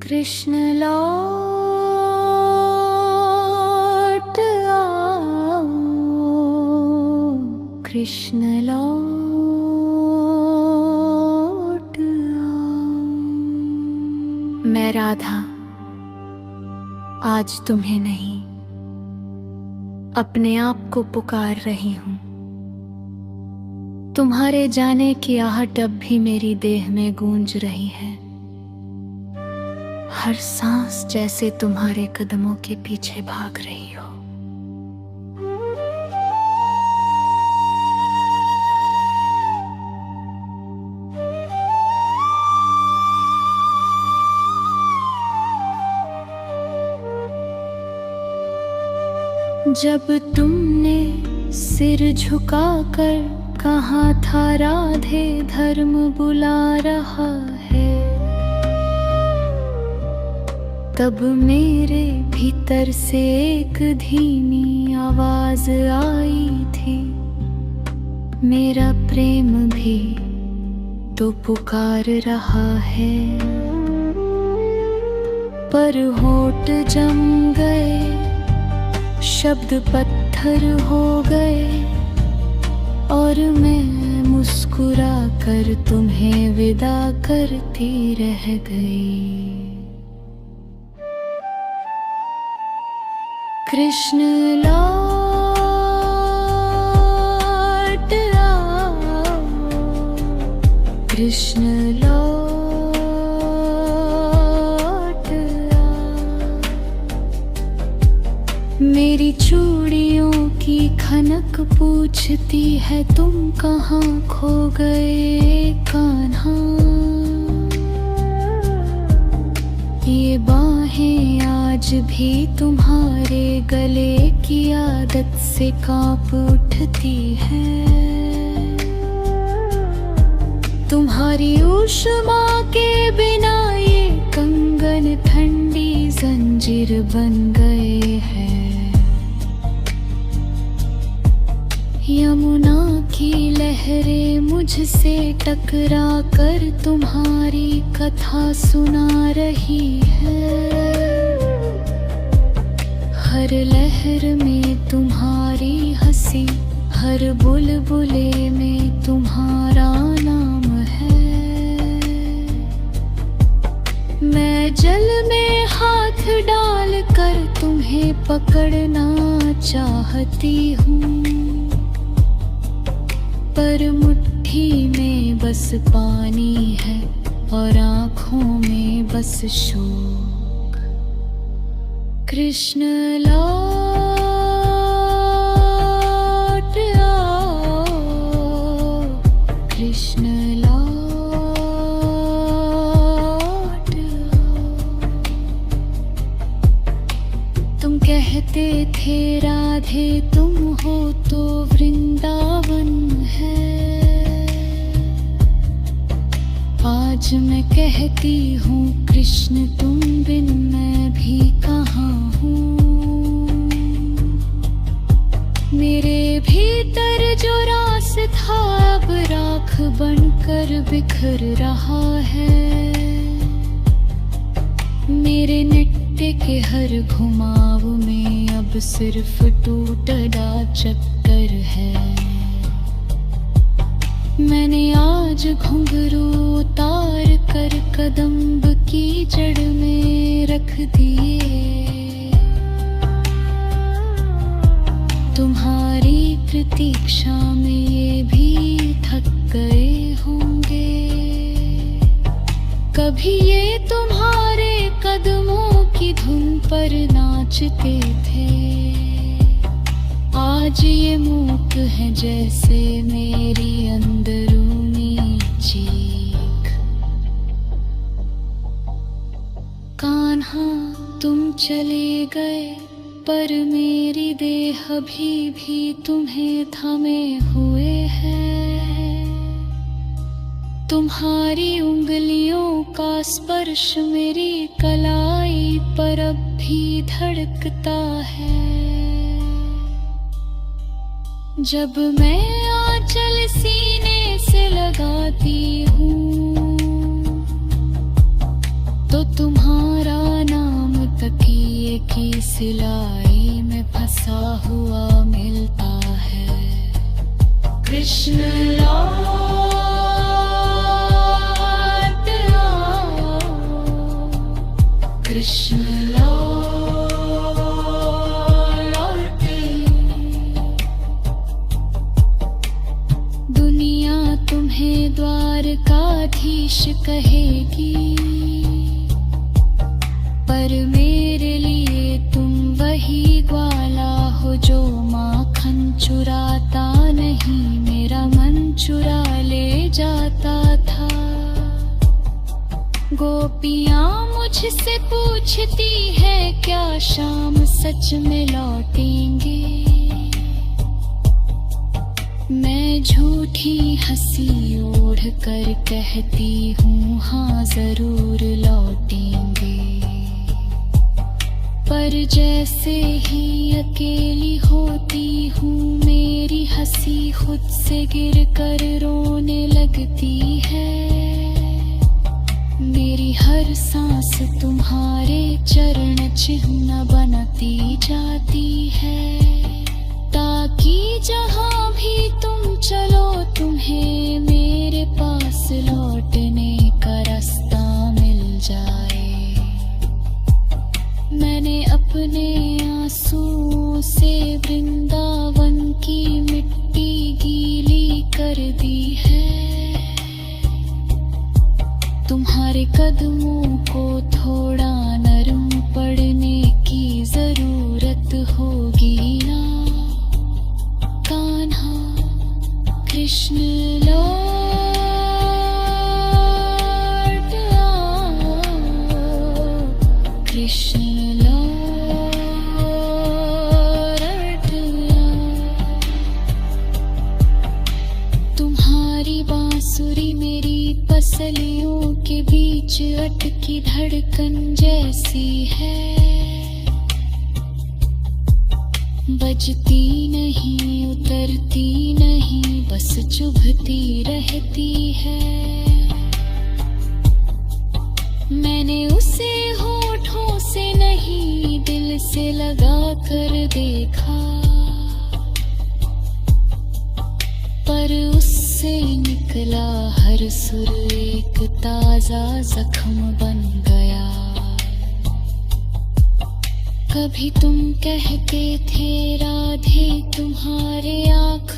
कृष्ण लौट आओ, कृष्ण लौट आओ। मैं राधा आज तुम्हें नहीं, अपने आप को पुकार रही हूँ। तुम्हारे जाने की आहट अब भी मेरी देह में गूंज रही है। हर सांस जैसे तुम्हारे कदमों के पीछे भाग रही हो। जब तुमने सिर झुकाकर कहा था राधे धर्म बुला रहा है, तब मेरे भीतर से एक धीमी आवाज आई थी, मेरा प्रेम भी तो पुकार रहा है। पर होठ जम गए, शब्द पत्थर हो गए, और मैं मुस्कुरा कर तुम्हें विदा करती रह गई। कृष्ण लौट आओ, कृष्ण लौट आओ। मेरी चूड़ियों की खनक पूछती है तुम कहाँ खो गए कान्हा। ये बाहें आज भी तुम्हारे गले की आदत से कांप उठती हैं। तुम्हारी ऊष्मा के बिना ये कंगन ठंडी जंजीर बन गए हैं। यमुना की लहरें मुझसे टकरा कर तुम्हारी कथा सुना रही है। हर लहर में तुम्हारी हंसी, हर बुलबुले में तुम्हारा नाम है। मैं जल में हाथ डाल कर तुम्हें पकड़ना चाहती हूँ, पर मुट्ठी में बस पानी है और आँखों में बस शोक। कृष्ण लौट आओ, कृष्ण लौट आओ। तुम कहते थे राधे तुम हो तो वृंदावन है। आज मैं कहती हूँ कृष्ण तुम बिन मैं भी कहाँ हूँ। मेरे भीतर जो रास था अब राख बनकर बिखर रहा है। मेरे निट्टे के हर घुमाव में अब सिर्फ टूटा चक्कर है। मैंने आज घुंघरू उतार कर कदम्ब की जड़ में रख दिए। तुम्हारी प्रतीक्षा में ये भी थक गए होंगे। कभी ये तुम्हारे कदमों की धुन पर नाचते थे, आज ये मूक है जैसे मेरी अंदरूनी चीख। कान्हा तुम चले गए, पर मेरी देह अभी भी तुम्हें थमे हुए है। तुम्हारी उंगलियों का स्पर्श मेरी कलाई पर अब भी धड़कता है। जब मैं आंचल सीने से लगाती हूँ तो तुम्हारा की सिलाई में फंसा हुआ मिलता है। कृष्ण लौट आओ, कृष्ण लौटे। दुनिया तुम्हें द्वारकाधीश कहेगी, पर मेरे लिए तुम वही ग्वाला हो जो माखन चुराता नहीं, मेरा मन चुरा ले जाता था। गोपियाँ मुझसे पूछती है क्या शाम सच में लौटेंगे। मैं झूठी हंसी ओढ़ कर कहती हूँ हाँ जरूर लौटेंगे। पर जैसे ही अकेली होती हूँ मेरी हंसी खुद से गिर कर रोने लगती है। मेरी हर सांस तुम्हारे चरण चिन्ह बनती जाती है, ताकि जहाँ भी तुम चलो तुम्हें मेरे पास लौटने का रास्ता मिल जाए। मैंने अपने आंसुओं से वृंदावन की मिट्टी गीली कर दी है। तुम्हारे कदमों को थोड़ा नरम पड़ने की जरूरत होगी ना कान्हा। कृष्ण लौट आओ, कृष्ण लौट आओ। तुम्हारी बांसुरी मेरी पसलियों के बीच अटकी धड़कन जैसी है, बजती नहीं उतरती नहीं बस चुभती रहती है। मैंने उसे होठों से नहीं दिल से लगा कर देखा, पर उससे निकला हर सुर एक ताजा जख्म बन गया। कभी तुम कहते थे राधे तुम्हारे आँख